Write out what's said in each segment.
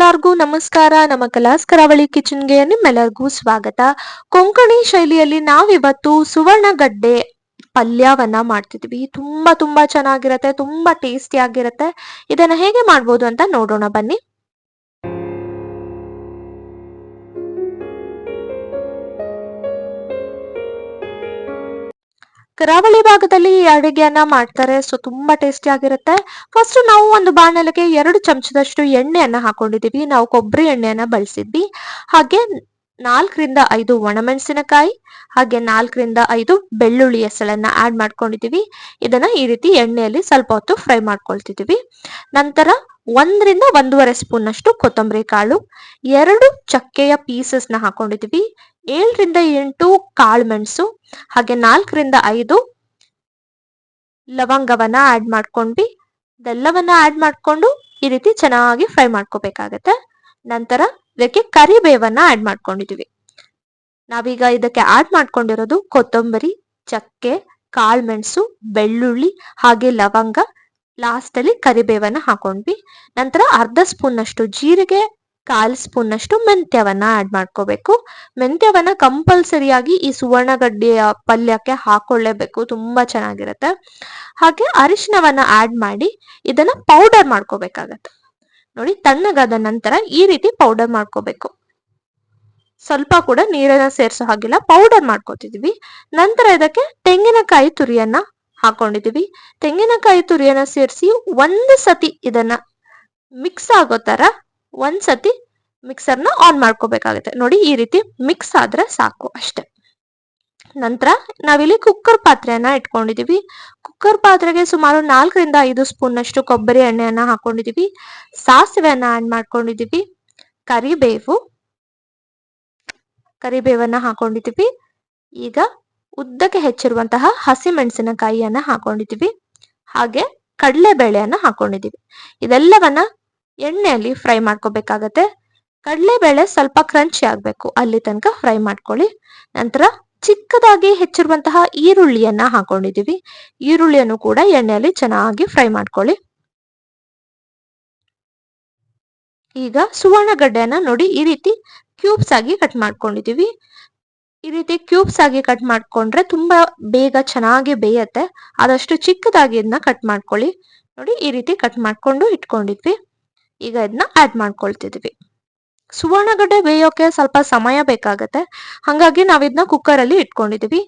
ಎಲ್ಲರಿಗೂ ನಮಸ್ಕಾರ. ನಮ್ಮ ಕಲಾಸ್ ಕರಾವಳಿ ಕಿಚನ್ಗೆ ನಿಮ್ಮೆಲ್ಲರಿಗೂ ಸ್ವಾಗತ. ಕೊಂಕಣಿ ಶೈಲಿಯಲ್ಲಿ ನಾವಿವತ್ತು ಸುವರ್ಣಗಡ್ಡೆ ಪಲ್ಯವನ್ನ ಮಾಡ್ತಿದ್ವಿ. ತುಂಬಾ ತುಂಬಾ ಚೆನ್ನಾಗಿರತ್ತೆ, ತುಂಬಾ ಟೇಸ್ಟಿ ಆಗಿರತ್ತೆ. ಇದನ್ನ ಹೇಗೆ ಮಾಡ್ಬೋದು ಅಂತ ನೋಡೋಣ ಬನ್ನಿ. ಕರಾವಳಿ ಭಾಗದಲ್ಲಿ ಈ ಅಡುಗೆಯನ್ನ ಮಾಡ್ತಾರೆ, ಸೊ ತುಂಬಾ ಟೇಸ್ಟಿ ಆಗಿರುತ್ತೆ. ಫಸ್ಟ್ ನಾವು ಒಂದು ಬಾಣಲೆಗೆ 2 ಚಮಚದಷ್ಟು ಎಣ್ಣೆಯನ್ನ ಹಾಕೊಂಡಿದೀವಿ. ನಾವು ಕೊಬ್ಬರಿ ಎಣ್ಣೆಯನ್ನ ಬಳಸಿದ್ವಿ. ಹಾಗೆ 4ರಿಂದ 5 ಒಣಮೆಣಸಿನಕಾಯಿ, ಹಾಗೆ 4ರಿಂದ 5 ಬೆಳ್ಳುಳ್ಳಿ ಹೆಸಳನ್ನ ಆಡ್ ಮಾಡ್ಕೊಂಡಿದೀವಿ. ಇದನ್ನ ಈ ರೀತಿ ಎಣ್ಣೆಯಲ್ಲಿ ಸ್ವಲ್ಪ ಹೊತ್ತು ಫ್ರೈ ಮಾಡ್ಕೊಳ್ತಿದೀವಿ. ನಂತರ 1ರಿಂದ 1.5 ಸ್ಪೂನ್ ಅಷ್ಟು ಕೊತ್ತಂಬರಿ ಕಾಳು, 2 ಚಕ್ಕೆಯ ಪೀಸಸ್ ನ ಹಾಕೊಂಡಿದೀವಿ, 7ರಿಂದ 8 ಕಾಳು ಮೆಣಸು, ಹಾಗೆ 4ರಿಂದ 5 ಲವಂಗವನ್ನ ಆಡ್ ಮಾಡ್ಕೊಂಡ್ವಿ. ಇದೆಲ್ಲವನ್ನ ಆಡ್ ಮಾಡ್ಕೊಂಡು ಈ ರೀತಿ ಚೆನ್ನಾಗಿ ಫ್ರೈ ಮಾಡ್ಕೋಬೇಕಾಗತ್ತೆ. ನಂತರ ಇದಕ್ಕೆ ಕರಿಬೇವನ್ನ ಆಡ್ ಮಾಡ್ಕೊಂಡಿದೀವಿ. ನಾವೀಗ ಇದಕ್ಕೆ ಆಡ್ ಮಾಡ್ಕೊಂಡಿರೋದು ಕೊತ್ತಂಬರಿ, ಚಕ್ಕೆ, ಕಾಳ್ಮೆಣಸು, ಬೆಳ್ಳುಳ್ಳಿ ಹಾಗೆ ಲವಂಗ, ಲಾಸ್ಟ್ ಅಲ್ಲಿ ಕರಿಬೇವನ್ನ ಹಾಕೊಂಡ್ವಿ. ನಂತರ 1/2 ಸ್ಪೂನ್ ಅಷ್ಟು ಜೀರಿಗೆ, 1/4 ಸ್ಪೂನ್ ಅಷ್ಟು ಮೆಂತ್ಯವನ್ನ ಆಡ್ ಮಾಡ್ಕೋಬೇಕು. ಮೆಂತ್ಯವನ್ನ ಕಂಪಲ್ಸರಿಯಾಗಿ ಈ ಸುವರ್ಣಗಡ್ಡೆಯ ಪಲ್ಯಕ್ಕೆ ಹಾಕೊಳ್ಳೇಬೇಕು, ತುಂಬಾ ಚೆನ್ನಾಗಿರುತ್ತೆ. ಹಾಗೆ ಅರಿಶಿನವನ್ನ ಆಡ್ ಮಾಡಿ ಇದನ್ನ ಪೌಡರ್ ಮಾಡ್ಕೋಬೇಕಾಗತ್ತೆ. ನೋಡಿ, ತಣ್ಣಗಾದ ನಂತರ ಈ ರೀತಿ ಪೌಡರ್ ಮಾಡ್ಕೋಬೇಕು. ಸ್ವಲ್ಪ ಕೂಡ ನೀರನ್ನ ಸೇರಿಸೋ ಹಾಗಿಲ್ಲ, ಪೌಡರ್ ಮಾಡ್ಕೋತಿದೀವಿ. ನಂತರ ಇದಕ್ಕೆ ತೆಂಗಿನಕಾಯಿ ತುರಿಯನ್ನ ಹಾಕೊಂಡಿದೀವಿ. ತೆಂಗಿನಕಾಯಿ ತುರಿಯನ್ನ ಸೇರಿಸಿ ಒಂದು ಸತಿ ಇದನ್ನ ಮಿಕ್ಸ್ ಆಗೋ ತರ ಒಂದ್ಸತಿ ಮಿಕ್ಸರ್ನ ಆನ್ ಮಾಡ್ಕೋಬೇಕಾಗುತ್ತೆ. ನೋಡಿ, ಈ ರೀತಿ ಮಿಕ್ಸ್ ಆದ್ರೆ ಸಾಕು, ಅಷ್ಟೇ. ನಂತರ ನಾವಿಲ್ಲಿ ಕುಕ್ಕರ್ ಪಾತ್ರೆಯನ್ನ ಇಟ್ಕೊಂಡಿದೀವಿ. ಕುಕ್ಕರ್ ಪಾತ್ರೆಗೆ ಸುಮಾರು 4ರಿಂದ 5 ಸ್ಪೂನ್ ಅಷ್ಟು ಕೊಬ್ಬರಿ ಎಣ್ಣೆಯನ್ನ ಹಾಕೊಂಡಿದೀವಿ. ಸಾಸಿವೆಯನ್ನ ಆಡ್ ಮಾಡ್ಕೊಂಡಿದೀವಿ. ಕರಿಬೇವನ್ನ ಹಾಕೊಂಡಿದೀವಿ. ಈಗ ಉದ್ದಕ್ಕೆ ಹೆಚ್ಚಿರುವಂತಹ ಹಸಿ ಮೆಣಸಿನಕಾಯಿಯನ್ನ ಹಾಕೊಂಡಿದೀವಿ. ಹಾಗೆ ಕಡಲೆಬೇಳೆಯನ್ನ ಹಾಕೊಂಡಿದೀವಿ. ಇದೆಲ್ಲವನ್ನ ಎಣ್ಣೆಯಲ್ಲಿ ಫ್ರೈ ಮಾಡ್ಕೋಬೇಕಾಗತ್ತೆ. ಕಡಲೆಬೇಳೆ ಸ್ವಲ್ಪ ಕ್ರಂಚಿ ಆಗ್ಬೇಕು, ಅಲ್ಲಿ ತನಕ ಫ್ರೈ ಮಾಡ್ಕೊಳ್ಳಿ. ನಂತರ ಚಿಕ್ಕದಾಗಿ ಹೆಚ್ಚಿರುವಂತಹ ಈರುಳ್ಳಿಯನ್ನ ಹಾಕೊಂಡಿದೀವಿ. ಈರುಳ್ಳಿಯನ್ನು ಕೂಡ ಎಣ್ಣೆಯಲ್ಲಿ ಚೆನ್ನಾಗಿ ಫ್ರೈ ಮಾಡ್ಕೊಳ್ಳಿ. ಈಗ ಸುವರ್ಣಗಡ್ಡೆಯನ್ನ ನೋಡಿ, ಈ ರೀತಿ ಕ್ಯೂಬ್ಸ್ ಆಗಿ ಕಟ್ ಮಾಡ್ಕೊಂಡಿದೀವಿ. ಈ ರೀತಿ ಕ್ಯೂಬ್ಸ್ ಆಗಿ ಕಟ್ ಮಾಡ್ಕೊಂಡ್ರೆ ತುಂಬಾ ಬೇಗ ಚೆನ್ನಾಗಿ ಬೇಯತ್ತೆ. ಆದಷ್ಟು ಚಿಕ್ಕದಾಗಿ ಇದನ್ನ ಕಟ್ ಮಾಡ್ಕೊಳ್ಳಿ. ನೋಡಿ, ಈ ರೀತಿ ಕಟ್ ಮಾಡ್ಕೊಂಡು ಇಟ್ಕೊಂಡಿದ್ವಿ. ಈಗ ಇದನ್ನ ಆಡ್ ಮಾಡ್ಕೊಳ್ತಿದ್ವಿ. ಸುವರ್ಣಗಡ್ಡೆ ಬೇಯೋಕೆ ಸ್ವಲ್ಪ ಸಮಯ ಬೇಕಾಗತ್ತೆ, ಹಾಗಾಗಿ ನಾವಿದ್ನ ಕುಕ್ಕರ್ ಅಲ್ಲಿ ಇಟ್ಕೊಂಡಿದೀವಿ.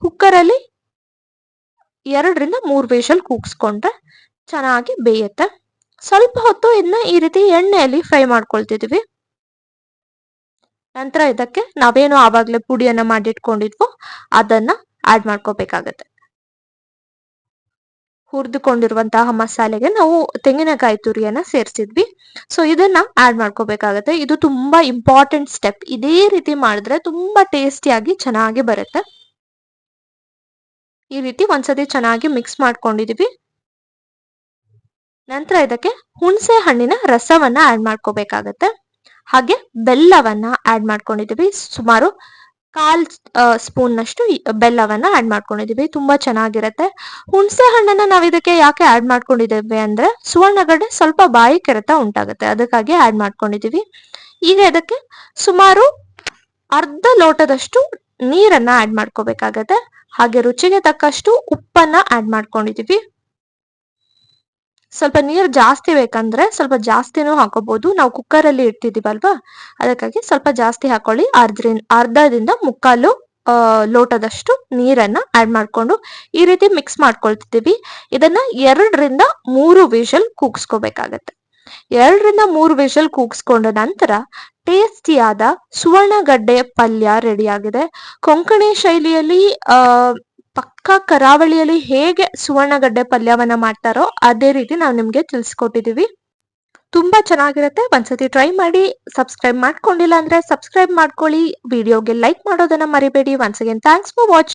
ಕುಕ್ಕರ್ ಅಲ್ಲಿ 2ರಿಂದ 3 ವಿಷಲ್ ಕೂಗ್ಸ್ಕೊಂಡ್ರೆ ಚೆನ್ನಾಗಿ ಬೇಯುತ್ತೆ. ಸ್ವಲ್ಪ ಹೊತ್ತು ಇದನ್ನ ಈ ರೀತಿ ಎಣ್ಣೆಯಲ್ಲಿ ಫ್ರೈ ಮಾಡ್ಕೊಳ್ತಿದೀವಿ. ನಂತರ ಇದಕ್ಕೆ ನಾವೇನು ಆವಾಗ್ಲೇ ಪುಡಿಯನ್ನ ಮಾಡಿಟ್ಕೊಂಡಿದ್ವೋ ಅದನ್ನ ಆಡ್ ಮಾಡ್ಕೋಬೇಕಾಗತ್ತೆ. ಹುರಿದುಕೊಂಡಿರುವಂತಹ ಮಸಾಲೆಗೆ ನಾವು ತೆಂಗಿನಕಾಯಿ ತುರಿಯನ್ನ ಸೇರಿಸಿದ್ವಿ. ಸೊ ಇದನ್ನ ಆಡ್ ಮಾಡ್ಕೋಬೇಕಾಗತ್ತೆ. ಇದು ತುಂಬಾ ಇಂಪಾರ್ಟೆಂಟ್ ಸ್ಟೆಪ್. ಇದೇ ರೀತಿ ಮಾಡಿದ್ರೆ ತುಂಬಾ ಟೇಸ್ಟಿಯಾಗಿ ಚೆನ್ನಾಗಿ ಬರುತ್ತೆ. ಈ ರೀತಿ ಒಂದ್ಸತಿ ಚೆನ್ನಾಗಿ ಮಿಕ್ಸ್ ಮಾಡ್ಕೊಂಡಿದೀವಿ. ನಂತರ ಇದಕ್ಕೆ ಹುಣಸೆ ಹಣ್ಣಿನ ರಸವನ್ನ ಆಡ್ ಮಾಡ್ಕೋಬೇಕಾಗತ್ತೆ. ಹಾಗೆ ಬೆಲ್ಲವನ್ನ ಆಡ್ ಮಾಡ್ಕೊಂಡಿದೀವಿ. ಸುಮಾರು 1/4 ಸ್ಪೂನ್ ನಷ್ಟು ಬೆಲ್ಲವನ್ನ ಆಡ್ ಮಾಡ್ಕೊಂಡಿದೀವಿ. ತುಂಬಾ ಚೆನ್ನಾಗಿರತ್ತೆ. ಹುಣಸೆ ಹಣ್ಣನ್ನ ನಾವ್ ಇದಕ್ಕೆ ಯಾಕೆ ಆಡ್ ಮಾಡ್ಕೊಂಡಿದ್ದೇವೆ ಅಂದ್ರೆ ಸುವರ್ಣಗಡ್ಡೆ ಸ್ವಲ್ಪ ಬಾಯಿ ಕೆರೆತ ಉಂಟಾಗುತ್ತೆ, ಅದಕ್ಕಾಗಿ ಆಡ್ ಮಾಡ್ಕೊಂಡಿದೀವಿ. ಈಗ ಇದಕ್ಕೆ ಸುಮಾರು 1/2 ಲೋಟದಷ್ಟು ನೀರನ್ನ ಆಡ್ ಮಾಡ್ಕೋಬೇಕಾಗತ್ತೆ. ಹಾಗೆ ರುಚಿಗೆ ತಕ್ಕಷ್ಟು ಉಪ್ಪನ್ನ ಆಡ್ ಮಾಡ್ಕೊಂಡಿದೀವಿ. ಸ್ವಲ್ಪ ನೀರು ಜಾಸ್ತಿ ಬೇಕಂದ್ರೆ ಸ್ವಲ್ಪ ಜಾಸ್ತಿನೂ ಹಾಕೋಬಹುದು. ನಾವು ಕುಕ್ಕರ್ ಅಲ್ಲಿ ಇಡ್ತಿದೀವಲ್ವಾ, ಅದಕ್ಕಾಗಿ ಸ್ವಲ್ಪ ಜಾಸ್ತಿ ಹಾಕೊಳ್ಳಿ. 1/2ದಿಂದ 3/4 ಲೋಟದಷ್ಟು ನೀರನ್ನ ಆಡ್ ಮಾಡ್ಕೊಂಡು ಈ ರೀತಿ ಮಿಕ್ಸ್ ಮಾಡ್ಕೊಳ್ತಿದೀವಿ. ಇದನ್ನ 2ರಿಂದ 3 ವಿಷಲ್ ಕೂಗ್ಸ್ಕೋಬೇಕಾಗತ್ತೆ. 2ರಿಂದ 3 ವಿಷಲ್ ಕೂಗ್ಸ್ಕೊಂಡ ನಂತರ ಟೇಸ್ಟಿಯಾದ ಸುವರ್ಣಗಡ್ಡೆ ಪಲ್ಯ ರೆಡಿ ಆಗಿದೆ. ಕೊಂಕಣಿ ಶೈಲಿಯಲ್ಲಿ ಪಕ್ಕ ಕರಾವಳಿಯಲ್ಲಿ ಹೇಗೆ ಸುವರ್ಣಗಡ್ಡೆ ಪಲ್ಯವನ್ನ ಮಾಡ್ತಾರೋ ಅದೇ ರೀತಿ ನಾವು ನಿಮ್ಗೆ ತಿಳಿಸ್ಕೊಟ್ಟಿದೀವಿ. ತುಂಬಾ ಚೆನ್ನಾಗಿರುತ್ತೆ. ಒಂದ್ಸತಿ ಟ್ರೈ ಮಾಡಿ. ಸಬ್ಸ್ಕ್ರೈಬ್ ಮಾಡ್ಕೊಂಡಿಲ್ಲ ಅಂದ್ರೆ ಸಬ್ಸ್ಕ್ರೈಬ್ ಮಾಡ್ಕೊಳ್ಳಿ. ವಿಡಿಯೋಗೆ ಲೈಕ್ ಮಾಡೋದನ್ನ ಮರಿಬೇಡಿ. Once again thanks for watching.